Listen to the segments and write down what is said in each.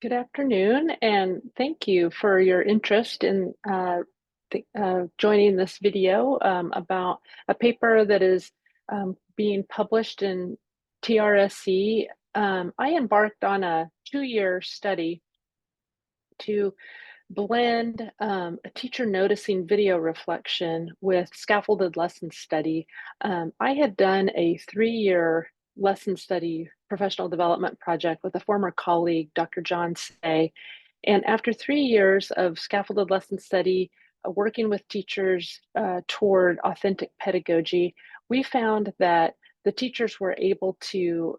Good afternoon, and thank you for your interest in joining this video about a paper that is being published in TRSC. I embarked on a 2-year study to blend a teacher noticing video reflection with scaffolded lesson study. I had done a 3-year lesson study professional development project with a former colleague, Dr. John Say. And after 3 years of scaffolded lesson study, working with teachers toward authentic pedagogy, we found that the teachers were able to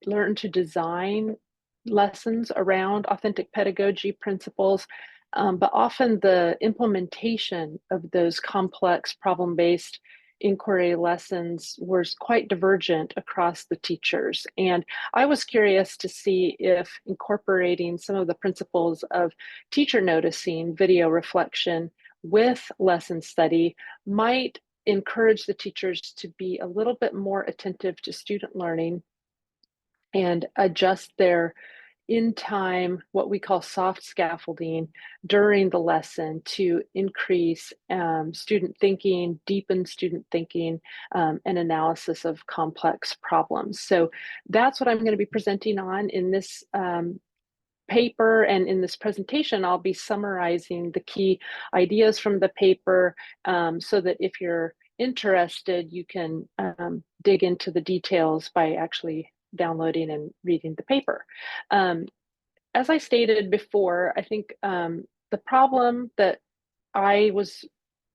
learn to design lessons around authentic pedagogy principles, but often the implementation of those complex problem-based inquiry lessons was quite divergent across the teachers. And I was curious to see if incorporating some of the principles of teacher noticing video reflection with lesson study might encourage the teachers to be a little bit more attentive to student learning and adjust their in time, what we call soft scaffolding during the lesson to increase student thinking, deepen student thinking, and analysis of complex problems. So that's what I'm going to be presenting on in this paper, and in this presentation I'll be summarizing the key ideas from the paper so that if you're interested you can dig into the details by actually downloading and reading the paper. As I stated before, I think the problem that I was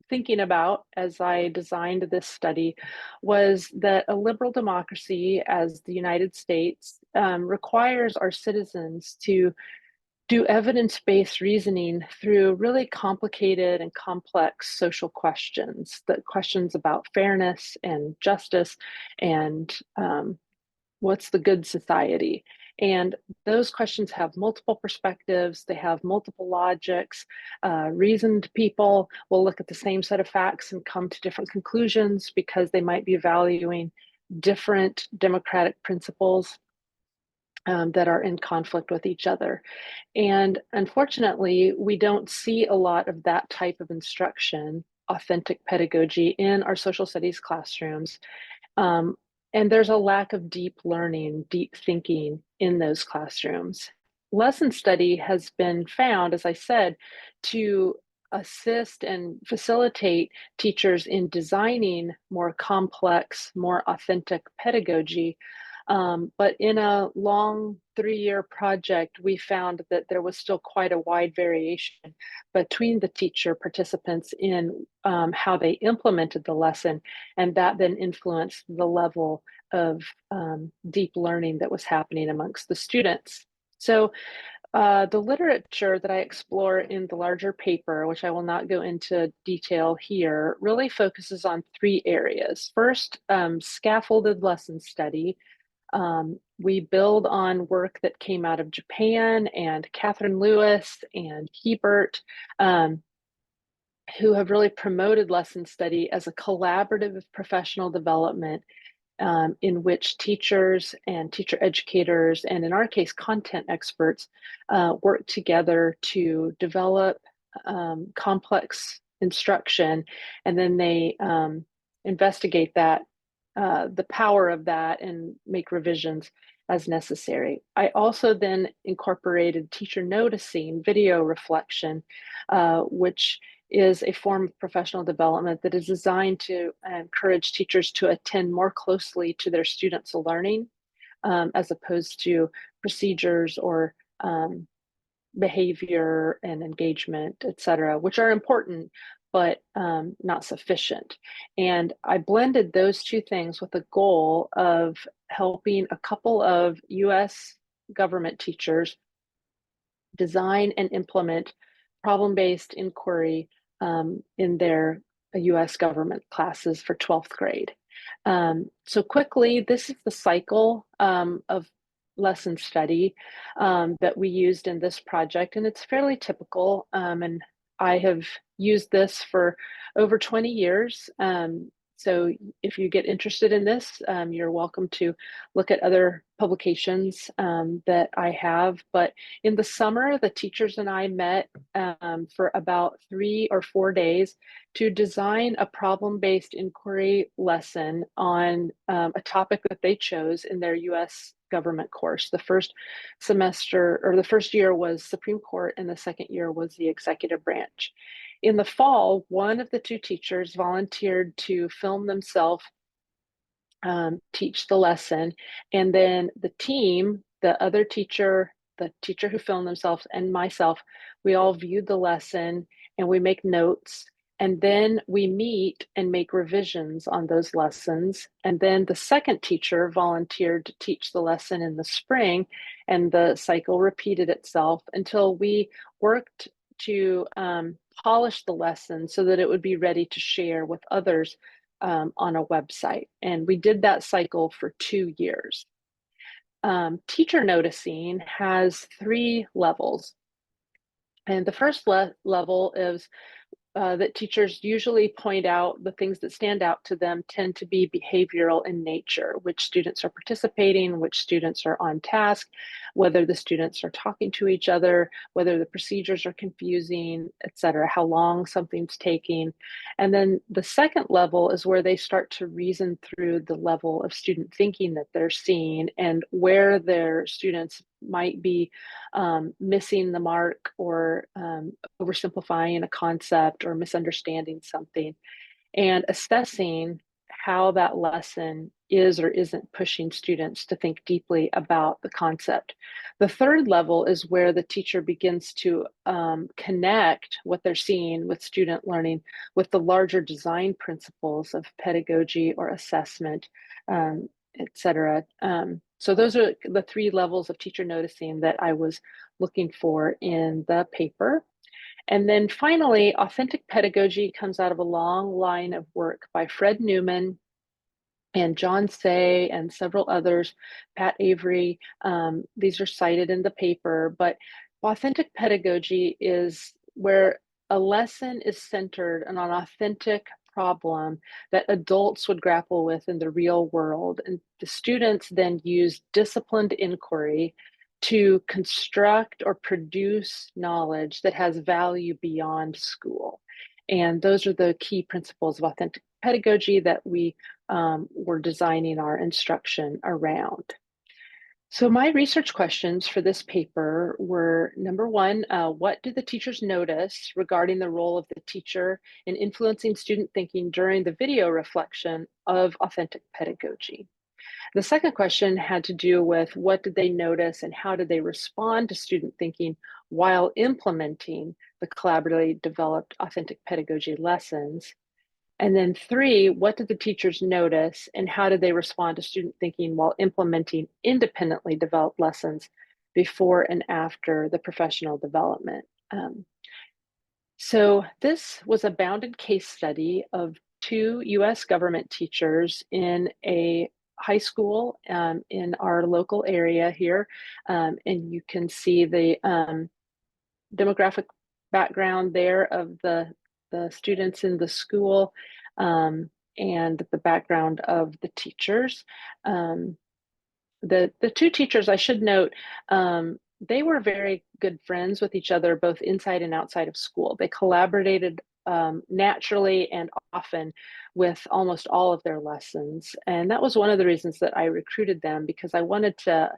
thinking about as I designed this study was that a liberal democracy, as the United States, requires our citizens to do evidence-based reasoning through really complicated and complex social questions, the questions about fairness and justice and what's the good society. And those questions have multiple perspectives, they have multiple logics. Reasoned people will look at the same set of facts and come to different conclusions because they might be valuing different democratic principles that are in conflict with each other. And unfortunately, we don't see a lot of that type of instruction, authentic pedagogy, in our social studies classrooms. Um, and there's a lack of deep learning, deep thinking in those classrooms. Lesson study has been found, as I said, to assist and facilitate teachers in designing more complex, more authentic pedagogy. But in a long 3-year project, we found that there was still quite a wide variation between the teacher participants in how they implemented the lesson, and that then influenced the level of deep learning that was happening amongst the students. So the literature that I explore in the larger paper, which I will not go into detail here, really focuses on 3 areas. First, scaffolded lesson study. We build on work that came out of Japan and Catherine Lewis and Hebert, who have really promoted lesson study as a collaborative professional development in which teachers and teacher educators, and in our case, content experts, work together to develop complex instruction, and then they investigate that, the power of that, and make revisions as necessary. I also then incorporated teacher noticing video reflection, which is a form of professional development that is designed to encourage teachers to attend more closely to their students' learning, as opposed to procedures or behavior and engagement, et cetera, which are important, but not sufficient. And I blended those two things with the goal of helping a couple of US government teachers design and implement problem-based inquiry in their US government classes for 12th grade. So quickly, this is the cycle of lesson study that we used in this project, and it's fairly typical. And I have used this for over 20 years. So if you get interested in this, you're welcome to look at other publications that I have. But in the summer, the teachers and I met for about 3 or 4 days to design a problem-based inquiry lesson on a topic that they chose in their US government course. The first semester or the first year was Supreme Court, and the second year was the executive branch. In the fall, one of the two teachers volunteered to film themselves teach the lesson. And then the team, the other teacher, the teacher who filmed themselves, and myself, we all viewed the lesson and we make notes. And then we meet and make revisions on those lessons. And then the second teacher volunteered to teach the lesson in the spring, and the cycle repeated itself until we worked to polish the lesson so that it would be ready to share with others on a website. And we did that cycle for 2 years. Teacher noticing has 3 levels. And the first level is that teachers usually point out the things that stand out to them tend to be behavioral in nature, which students are participating, which students are on task, whether the students are talking to each other, whether the procedures are confusing, etc., how long something's taking. And then the second level is where they start to reason through the level of student thinking that they're seeing and where their students might be missing the mark or oversimplifying a concept or misunderstanding something, and assessing how that lesson is or isn't pushing students to think deeply about the concept. The third level is where the teacher begins to connect what they're seeing with student learning with the larger design principles of pedagogy or assessment, etc. So those are the 3 levels of teacher noticing that I was looking for in the paper. And then finally, authentic pedagogy comes out of a long line of work by Fred Newman and John Say and several others, Pat Avery. These are cited in the paper, but authentic pedagogy is where a lesson is centered on an authentic problem that adults would grapple with in the real world. And the students then use disciplined inquiry to construct or produce knowledge that has value beyond school. And those are the key principles of authentic pedagogy that we were designing our instruction around. So my research questions for this paper were, number 1, what do the teachers notice regarding the role of the teacher in influencing student thinking during the video reflection of authentic pedagogy? The second question had to do with what did they notice and how did they respond to student thinking while implementing the collaboratively developed authentic pedagogy lessons? And then 3, what did the teachers notice and how did they respond to student thinking while implementing independently developed lessons before and after the professional development? So this was a bounded case study of 2 US government teachers in a high school in our local area here. And you can see the demographic background there of the students in the school and the background of the teachers. The 2 teachers, I should note, they were very good friends with each other, both inside and outside of school. They collaborated naturally and often with almost all of their lessons. And that was one of the reasons that I recruited them, because I wanted to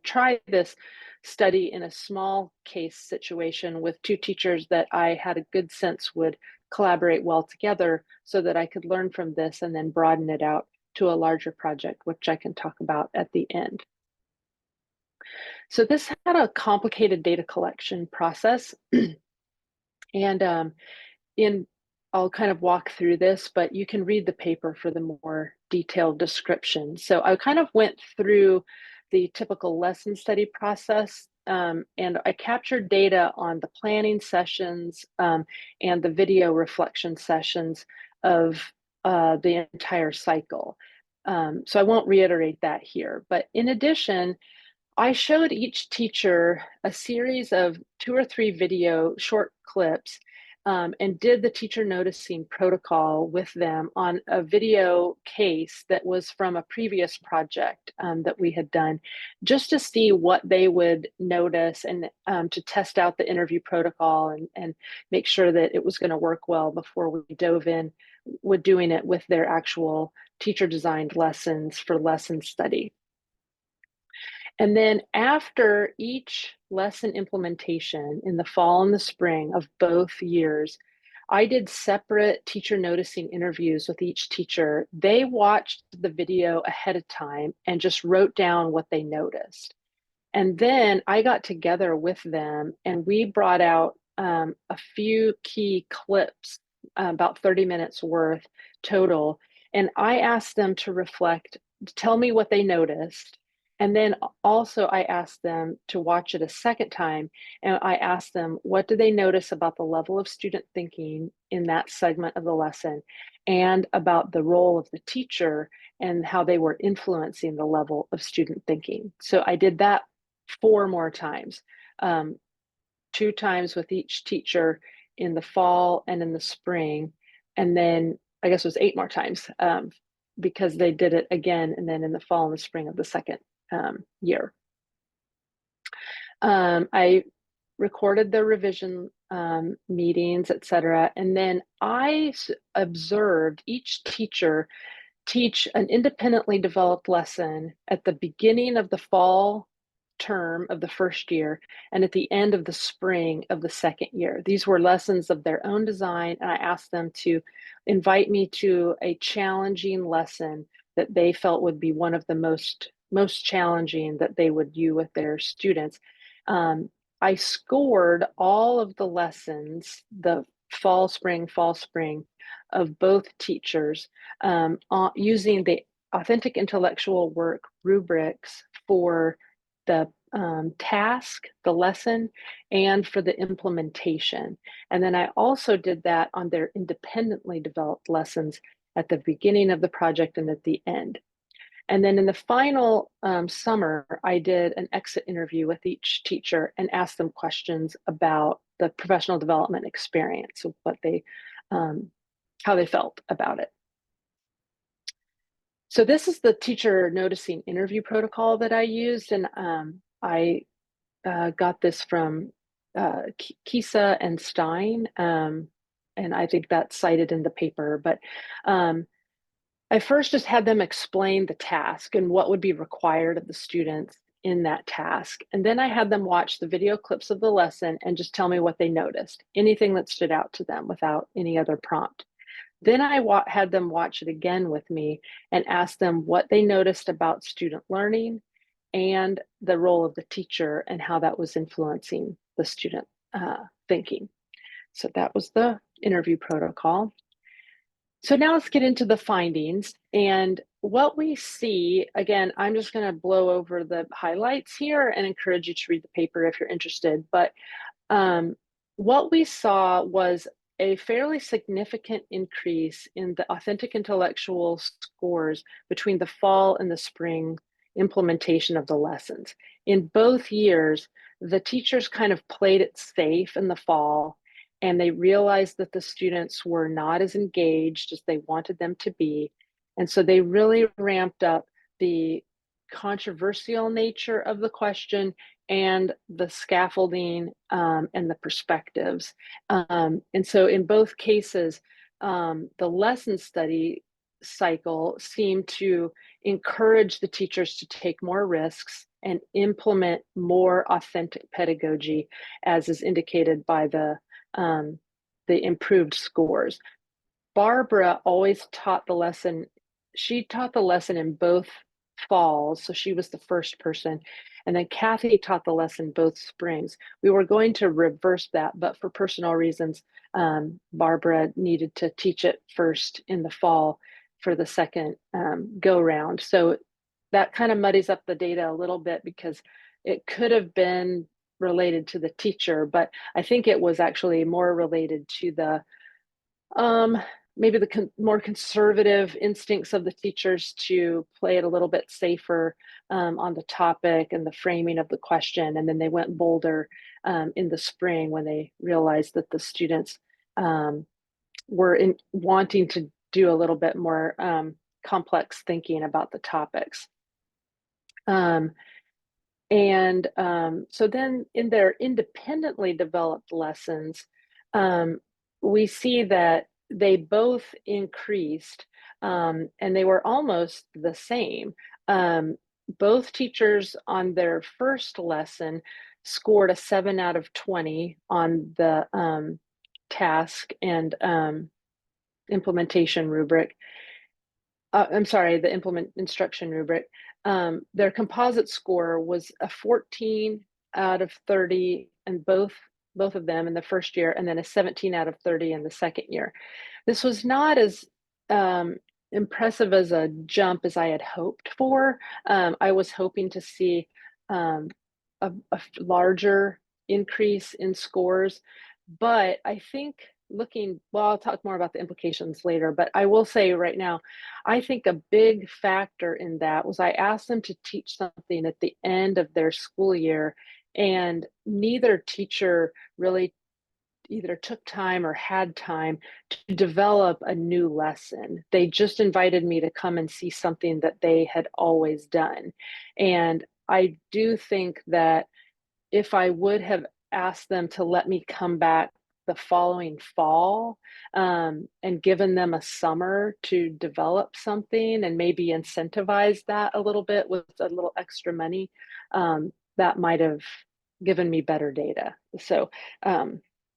try this study in a small case situation with 2 teachers that I had a good sense would collaborate well together so that I could learn from this and then broaden it out to a larger project, which I can talk about at the end. So this had a complicated data collection process. And I'll kind of walk through this, but you can read the paper for the more detailed description. So I kind of went through the typical lesson study process, and I captured data on the planning sessions and the video reflection sessions of the entire cycle. So I won't reiterate that here, but in addition, I showed each teacher a series of 2 or 3 video short clips and did the teacher noticing protocol with them on a video case that was from a previous project that we had done, just to see what they would notice and to test out the interview protocol and make sure that it was going to work well before we dove in with doing it with their actual teacher designed lessons for lesson study. And then after each lesson implementation in the fall and the spring of both years, I did separate teacher noticing interviews with each teacher. They watched the video ahead of time and just wrote down what they noticed. And then I got together with them and we brought out a few key clips, about 30 minutes worth total. And I asked them to reflect, tell me what they noticed. And then also I asked them to watch it a second time. And I asked them, what do they notice about the level of student thinking in that segment of the lesson and about the role of the teacher and how they were influencing the level of student thinking. So I did that 4 more times, 2 times with each teacher in the fall and in the spring. And then I guess it was 8 more times because they did it again and then in the fall and the spring of the second year. I recorded the revision meetings, etc. And then I observed each teacher teach an independently developed lesson at the beginning of the fall term of the first year and at the end of the spring of the second year. These were lessons of their own design, and I asked them to invite me to a challenging lesson that they felt would be one of the most challenging that they would do with their students. I scored all of the lessons, the fall, spring of both teachers using the authentic intellectual work rubrics for the task, the lesson, and for the implementation. And then I also did that on their independently developed lessons at the beginning of the project and at the end. And then in the final summer, I did an exit interview with each teacher and asked them questions about the professional development experience, of what they, how they felt about it. So this is the teacher noticing interview protocol that I used, and I got this from Kisa and Stein, and I think that's cited in the paper. But I first just had them explain the task and what would be required of the students in that task. And then I had them watch the video clips of the lesson and just tell me what they noticed, anything that stood out to them without any other prompt. Then I had them watch it again with me and ask them what they noticed about student learning and the role of the teacher and how that was influencing the student thinking. So that was the interview protocol. So now let's get into the findings. And what we see, again, I'm just going to blow over the highlights here and encourage you to read the paper if you're interested. But what we saw was a fairly significant increase in the authentic intellectual scores between the fall and the spring implementation of the lessons. In both years, the teachers kind of played it safe in the fall, and they realized that the students were not as engaged as they wanted them to be. And so they really ramped up the controversial nature of the question and the scaffolding and the perspectives. And so in both cases, the lesson study cycle seemed to encourage the teachers to take more risks and implement more authentic pedagogy, as is indicated by the improved scores. Barbara always taught the lesson. She taught the lesson in both falls, so she was the first person. And then Kathy taught the lesson both springs. We were going to reverse that, but for personal reasons, Barbara needed to teach it first in the fall for the second go round. So that kind of muddies up the data a little bit because it could have been related to the teacher, but I think it was actually more related to the maybe the more conservative instincts of the teachers to play it a little bit safer on the topic and the framing of the question. And then they went bolder in the spring when they realized that the students were wanting to do a little bit more complex thinking about the topics. So then in their independently developed lessons, we see that they both increased, and they were almost the same. Both teachers on their first lesson scored a 7 out of 20 on the task and implementation rubric. I'm sorry, the implement instruction rubric. Their composite score was a 14 out of 30, and both of them in the first year, and then a 17 out of 30 in the second year. This was not as impressive as a jump as I had hoped for. I was hoping to see a larger increase in scores, but I think well, I'll talk more about the implications later, but I will say right now, I think a big factor in that was I asked them to teach something at the end of their school year, and neither teacher really either took time or had time to develop a new lesson. They just invited me to come and see something that they had always done. And I do think that if I would have asked them to let me come back the following fall and given them a summer to develop something and maybe incentivize that a little bit with a little extra money, that might have given me better data. So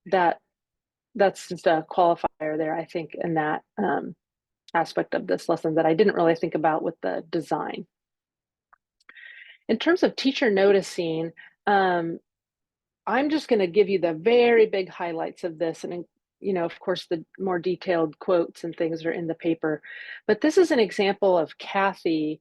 that's just a qualifier there, I think, in that aspect of this lesson that I didn't really think about with the design. In terms of teacher noticing, I'm just going to give you the very big highlights of this. And, of course, the more detailed quotes and things are in the paper. But this is an example of Kathy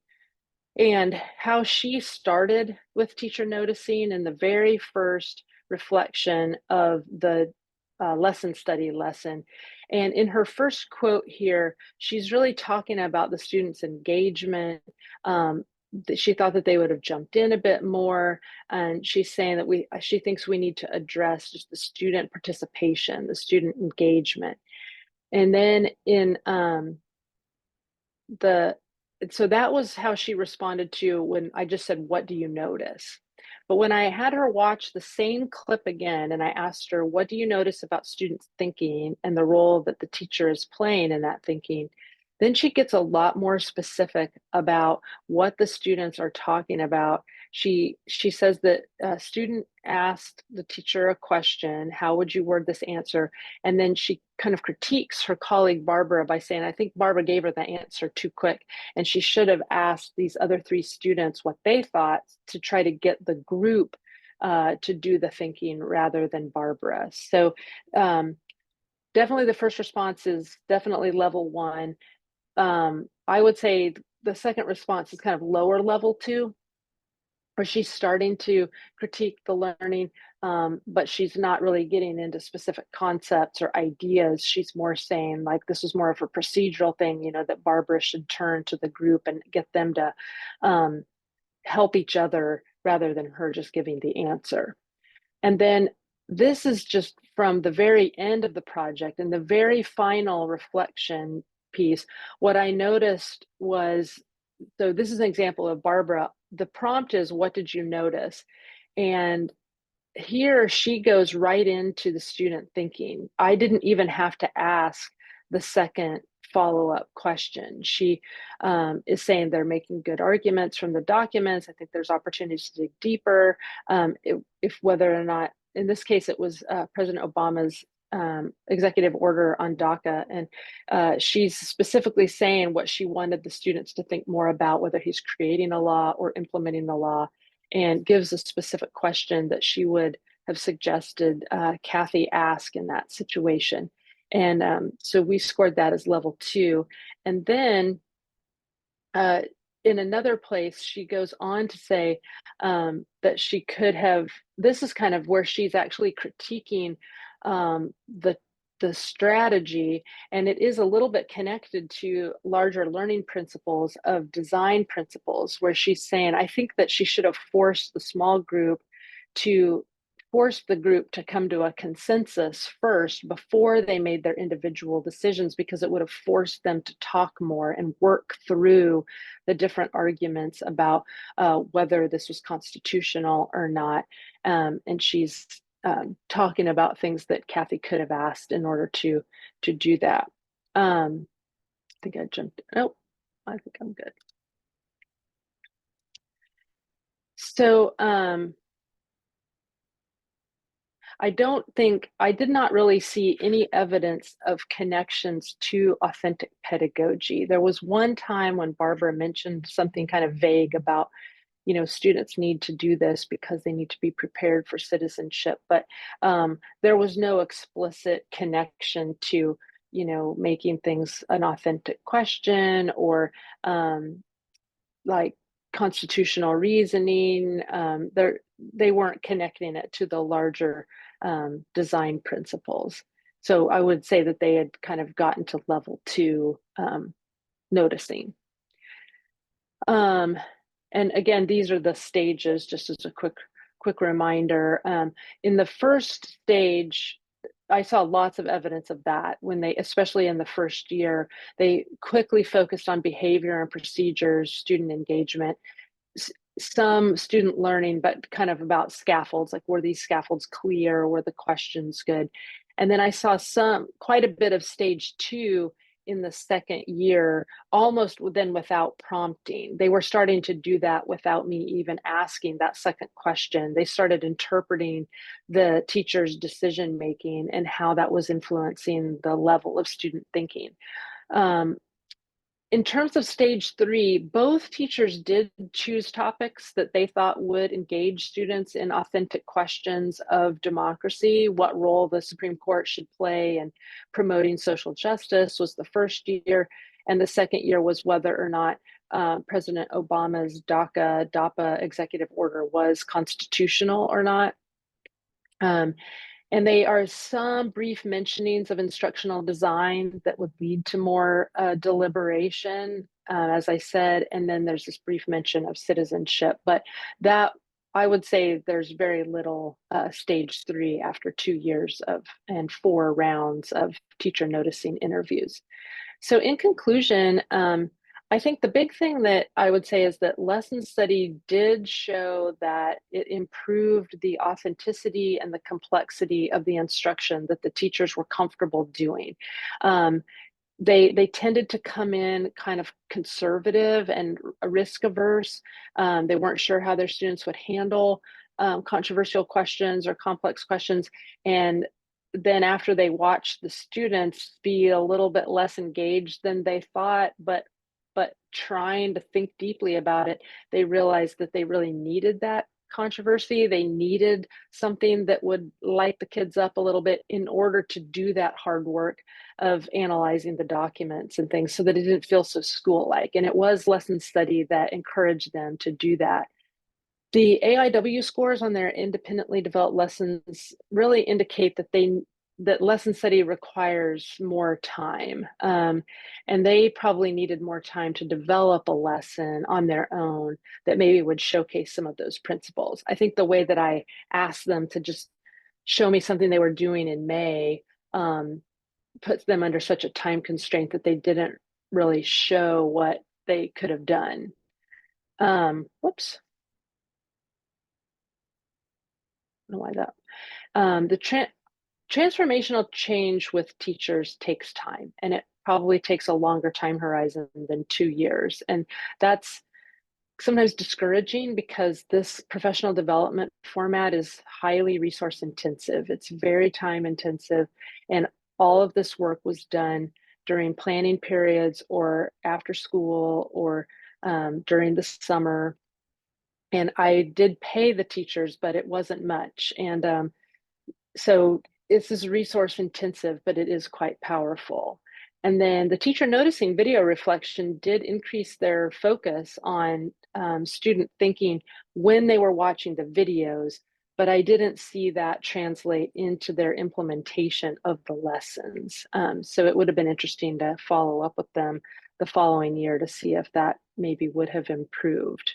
and how she started with teacher noticing in the very first reflection of the lesson study lesson. And in her first quote here, she's really talking about the students' engagement. She thought that they would have jumped in a bit more, and she's saying that she thinks we need to address just the student participation, the student engagement. And then so that was how she responded to when I just said, "What do you notice?" But when I had her watch the same clip again and I asked her, "What do you notice about students thinking and the role that the teacher is playing in that thinking?" Then she gets a lot more specific about what the students are talking about. She says that a student asked the teacher a question, "How would you word this answer?" And then she kind of critiques her colleague Barbara by saying, "I think Barbara gave her the answer too quick, and she should have asked these other 3 students what they thought to try to get the group to do the thinking rather than Barbara." So definitely the first response is definitely level 1. I would say the second response is kind of lower level 2, where she's starting to critique the learning, but she's not really getting into specific concepts or ideas. She's more saying like this was more of a procedural thing, that Barbara should turn to the group and get them to help each other rather than her just giving the answer. And then this is just from the very end of the project and the very final reflection piece. What I noticed was, so this is an example of Barbara. The prompt is, "What did you notice?" And here she goes right into the student thinking. I didn't even have to ask the second follow-up question. She is saying they're making good arguments from the documents. I think there's opportunities to dig deeper. If whether or not, in this case, it was President Obama's executive order on DACA, and she's specifically saying what she wanted the students to think more about, whether he's creating a law or implementing the law, and gives a specific question that she would have suggested Kathy ask in that situation. And so we scored that as level 2. And then in another place, she goes on to say that she could have, this is kind of where she's actually critiquing the strategy, and it is a little bit connected to larger learning principles of design principles, where she's saying, I think that she should have forced the small group to forced the group to come to a consensus first before they made their individual decisions, because it would have forced them to talk more and work through the different arguments about whether this was constitutional or not. And she's talking about things that Kathy could have asked in order to do that. I think I jumped. Oh, I think I'm good. So I did not really see any evidence of connections to authentic pedagogy. There was one time when Barbara mentioned something kind of vague about, students need to do this because they need to be prepared for citizenship, but there was no explicit connection to, making things an authentic question, or like constitutional reasoning. They weren't connecting it to the larger design principles. So I would say that they had kind of gotten to level 2 noticing. And again, these are the stages, just as a quick reminder. In the first stage, I saw lots of evidence of that when they, especially in the first year, they quickly focused on behavior and procedures, student engagement, some student learning, but kind of about scaffolds, like were these scaffolds clear, were the questions good? And then I saw quite a bit of stage 2 in the second year, almost then without prompting. They were starting to do that without me even asking that second question. They started interpreting the teacher's decision making and how that was influencing the level of student thinking. In terms of stage 3, both teachers did choose topics that they thought would engage students in authentic questions of democracy. What role the Supreme Court should play in promoting social justice was the first year. And the second year was whether or not President Obama's DAPA executive order was constitutional or not. And they are some brief mentionings of instructional design that would lead to more deliberation, as I said, and then there's this brief mention of citizenship. But that, I would say there's very little stage 3 after 2 years and 4 rounds of teacher noticing interviews. So in conclusion, I think the big thing that I would say is that lesson study did show that it improved the authenticity and the complexity of the instruction that the teachers were comfortable doing. They tended to come in kind of conservative and risk averse. They weren't sure how their students would handle controversial questions or complex questions. And then after they watched the students be a little bit less engaged than they thought, but trying to think deeply about it, they realized that they really needed that controversy. They needed something that would light the kids up a little bit in order to do that hard work of analyzing the documents and things, so that it didn't feel so school-like. And it was lesson study that encouraged them to do that. The AIW scores on their independently developed lessons really indicate that lesson study requires more time. And they probably needed more time to develop a lesson on their own that maybe would showcase some of those principles. I think the way that I asked them to just show me something they were doing in May puts them under such a time constraint that they didn't really show what they could have done. Whoops. I don't know why that. The transformational change with teachers takes time, and it probably takes a longer time horizon than 2 years. And that's sometimes discouraging because this professional development format is highly resource intensive. It's very time intensive. And all of this work was done during planning periods or after school or during the summer. And I did pay the teachers, but it wasn't much. And so this is resource intensive, but it is quite powerful. And then the teacher noticing video reflection did increase their focus on student thinking when they were watching the videos, but I didn't see that translate into their implementation of the lessons. So it would have been interesting to follow up with them the following year to see if that maybe would have improved.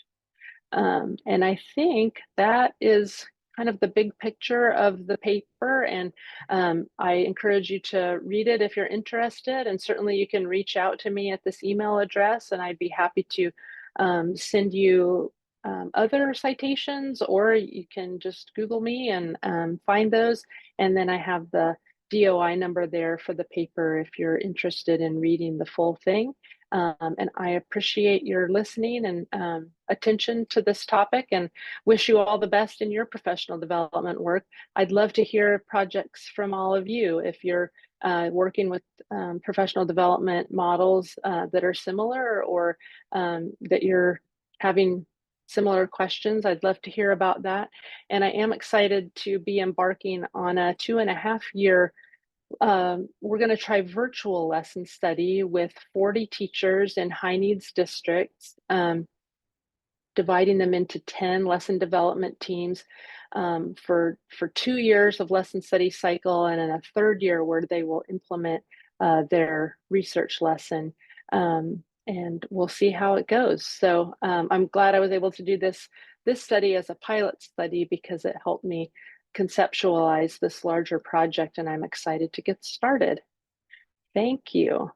And I think that is kind of the big picture of the paper, and I encourage you to read it if you're interested. And certainly you can reach out to me at this email address, and I'd be happy to send you other citations, or you can just Google me and find those. And then I have the DOI number there for the paper if you're interested in reading the full thing. And I appreciate your listening and attention to this topic, and wish you all the best in your professional development work. I'd love to hear projects from all of you. If you're working with professional development models that are similar, or that you're having similar questions, I'd love to hear about that. And I am excited to be embarking on a 2.5 year we're going to try virtual lesson study with 40 teachers in high needs districts, dividing them into 10 lesson development teams for 2 years of lesson study cycle, and in a third year where they will implement their research lesson. And we'll see how it goes. So I'm glad I was able to do this study as a pilot study, because it helped me conceptualize this larger project, and I'm excited to get started. Thank you.